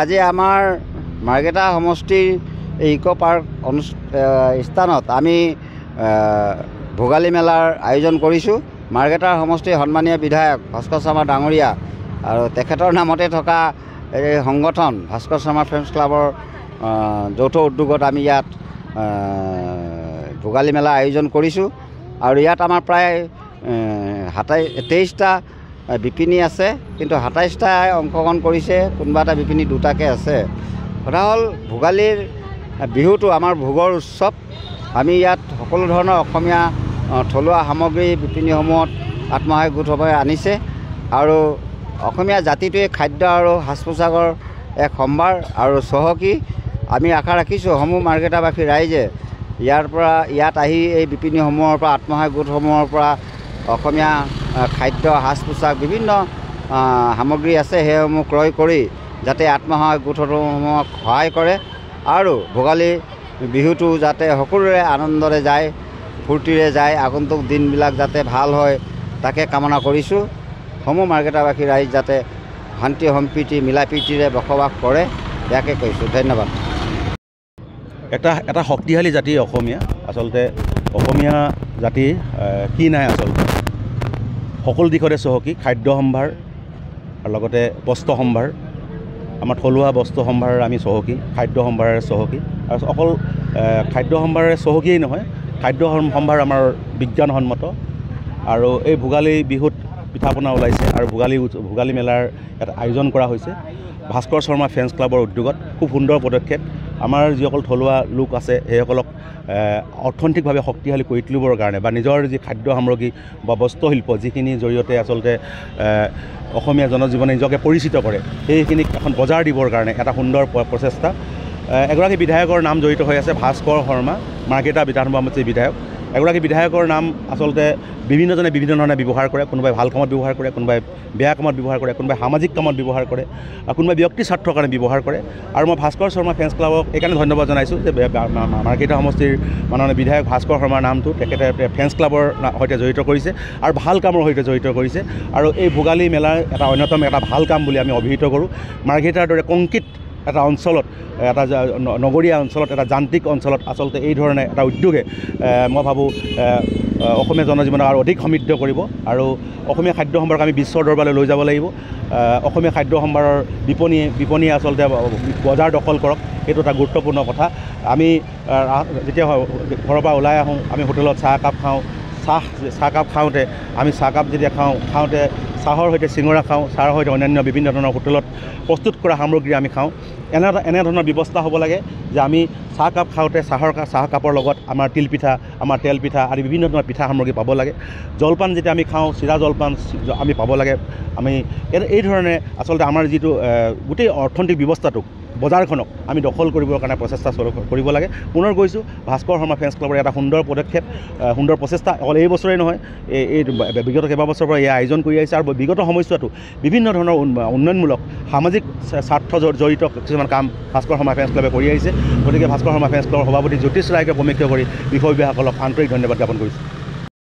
আজি আমাৰ মাৰ্ঘেৰিটা সমষ্টিৰ ইকো পাৰ্ক স্থানত আমি ভোগালী মেলাৰ আয়োজন কৰিছোঁ। মাৰ্ঘেৰিটা সমষ্টিৰ সন্মানীয় বিধায়ক ভাস্কৰ শৰ্মা ডাঙৰীয়া আৰু তেখেতৰ নামতে থকা এই সংগঠন ভাস্কৰ শৰ্মা ফ্ৰেণ্ডছ ক্লাবৰ যৌথ উদ্যোগত আমি ইয়াত ভোগালী মেলা আয়োজন কৰিছোঁ। আৰু ইয়াত আমাৰ প্ৰায় 23টা বিপিনী আছে, কিন্তু 27টাই অংশগ্ৰহণ কৰিছে, কোনোবা এটা বিপিনী দুটাকৈ আছে। কথা হ'ল ভোগালীৰ বিহুটো আমাৰ ভোগৰ উৎসৱ। আমি ইয়াত সকলো ধৰণৰ অসমীয়া থলুৱা সামগ্ৰী বিপিনীসমূহত আত্মসহায়ক গোটসমূহে আনিছে আৰু অসমীয়া জাতিটোৱে খাদ্য আৰু সাজ পোছাকৰ এক সম্ভাৰ আৰু চহকী। আমি আশা ৰাখিছোঁ সমূহ মাৰ্ঘেৰিটাবাসী ৰাইজে ইয়াত আহি এই বিপিনীসমূহৰ পৰা আত্মসহায়ক গোটসমূহৰ পৰা অসমীয়া খাদ্য সাজ পোছাক বিভিন্ন সামগ্ৰী আছে, সেইসমূহ ক্ৰয় কৰি যাতে আত্মসহায়ক গোটসমূহক সহায় কৰে আৰু ভোগালী বিহুটো যাতে সকলোৰে আনন্দৰে যায়, ফূৰ্তিৰে যায়, আগন্তুক দিনবিলাক যাতে ভাল হয় তাকে কামনা কৰিছোঁ। সমূহ মাৰ্ঘেৰিটাবাসী ৰাইজ যাতে শান্তি সম্প্ৰীতি মিলা প্ৰীতিৰে বসবাস কৰে, ইয়াকে কৈছোঁ। ধন্যবাদ। এটা শক্তিশালী জাতি অসমীয়া। আচলতে অসমীয়া জাতি কি নাই, আচলতে সকলো দিশতে চহকী। খাদ্য সম্ভাৰ আৰু লগতে বস্ত্ৰ সম্ভাৰ, আমাৰ থলুৱা বস্ত্ৰ সম্ভাৰেৰে আমি চহকী, খাদ্য সম্ভাৰেৰে চহকী। আৰু অকল খাদ্য সম্ভাৰেৰে চহকীয়েই নহয়, খাদ্য সম্ভাৰ আমাৰ বিজ্ঞানসন্মত। আৰু এই ভোগালী বিহুত পিঠা পনা ওলাইছে আৰু ভোগালী মেলাৰ এটা আয়োজন কৰা হৈছে ভাস্কৰ শৰ্মা ফ্ৰেণ্ডছ ক্লাবৰ উদ্যোগত। খুব সুন্দৰ পদক্ষেপ। আমাৰ যিসকল থলুৱা লোক আছে সেইসকলক অৰ্থনৈতিকভাৱে শক্তিশালী কৰি তুলিবৰ কাৰণে বা নিজৰ যি খাদ্য সামগ্ৰী বা বস্ত্ৰশিল্প যিখিনিৰ জৰিয়তে আচলতে অসমীয়া জনজীৱনে নিজকে পৰিচিত কৰে, সেইখিনিক এখন বজাৰ দিবৰ কাৰণে এটা সুন্দৰ প্ৰচেষ্টা। এগৰাকী বিধায়কৰ নাম জড়িত হৈ আছে, ভাস্কৰ শৰ্মা, মাৰ্ঘেৰিটা বিধানসভা সমষ্টিৰ বিধায়ক। এগৰাকী বিধায়কৰ নাম আচলতে বিভিন্নজনে বিভিন্ন ধৰণে ব্যৱহাৰ কৰে। কোনোবাই ভাল কামত ব্যৱহাৰ কৰে, কোনোবাই বেয়া কামত ব্যৱহাৰ কৰে, কোনোবাই সামাজিক কামত ব্যৱহাৰ কৰে, কোনোবাই ব্যক্তি স্বাৰ্থৰ কাৰণে ব্যৱহাৰ কৰে। আৰু মই ভাস্কৰ শৰ্মা ফ্ৰেণ্ডছ ক্লাবক এইকাৰণে ধন্যবাদ জনাইছোঁ যে মাৰ্ঘেৰিটা সমষ্টিৰ মাননীয় বিধায়ক ভাস্কৰ শৰ্মাৰ নামটো তেখেতে ফ্ৰেণ্ডছ ক্লাবৰ সৈতে জড়িত কৰিছে আৰু ভাল কামৰ সৈতে জড়িত কৰিছে। আৰু এই ভোগালী মেলাৰ এটা অন্যতম এটা ভাল কাম বুলি আমি অভিহিত কৰোঁ। মাৰ্ঘেৰিটাৰ দৰে কংক্ৰিট এটা অঞ্চলত, এটা নগৰীয়া অঞ্চলত, এটা যান্ত্ৰিক অঞ্চলত আচলতে এই ধৰণে এটা উদ্যোগে মই ভাবোঁ অসমীয়া জনজীৱনক আৰু অধিক সমৃদ্ধ কৰিব আৰু অসমীয়া খাদ্য সম্ভাৰক আমি বিশ্বৰ দৰবাৰলৈ লৈ যাব লাগিব। অসমীয়া খাদ্য সম্ভাৰৰ বিপণীয়ে আচলতে বজাৰ দখল কৰক, সেইটো এটা গুৰুত্বপূৰ্ণ কথা। আমি যেতিয়া ঘৰৰ পৰা ওলাই আহোঁ, আমি হোটেলত চাহ কাপ খাওঁতে আমি চাহকাপ যেতিয়া খাওঁতে চাহৰ সৈতে চিঙৰা খাওঁ, চাহৰ সৈতে অন্যান্য বিভিন্ন ধৰণৰ হোটেলত প্ৰস্তুত কৰা সামগ্ৰী আমি খাওঁ। এনে ধৰণৰ ব্যৱস্থা হ'ব লাগে যে আমি চাহকাপ খাওঁতে চাহকাপৰ লগত আমাৰ তিলপিঠা, আমাৰ তেল পিঠা আদি বিভিন্ন ধৰণৰ পিঠা সামগ্ৰী পাব লাগে। জলপান যেতিয়া আমি খাওঁ, চিৰা জলপান আমি পাব লাগে। আমি এই ধৰণে আচলতে আমাৰ যিটো গোটেই অৰ্থনৈতিক ব্যৱস্থাটোক, বজাৰখনক আমি দখল কৰিবৰ কাৰণে প্ৰচেষ্টা কৰিব লাগে। পুনৰ কৈছোঁ, ভাস্কৰ শৰ্মা ফ্ৰেণ্ডছ ক্লাবৰ এটা সুন্দৰ পদক্ষেপ, সুন্দৰ প্ৰচেষ্টা। অকল এই বছৰেই নহয়, এই বিগত কেইবাবছৰৰ পৰা এই আয়োজন কৰি আহিছে আৰু বিগত সময়ছোৱাতো বিভিন্ন ধৰণৰ উন্নয়নমূলক সামাজিক স্বাৰ্থ জড়িত কিছুমান কাম ভাস্কৰ শৰ্মা ফ্ৰেণ্ডছ ক্লাবে কৰি আহিছে। গতিকে ভাস্কৰ শৰ্মা ফ্ৰেণ্ডছ ক্লাবৰ সভাপতি জ্যোতিষ ৰায়কে প্ৰমুখ্য কৰি বিষয়বিভাগসকলক আন্তৰিক ধন্যবাদ জ্ঞাপন কৰিছোঁ।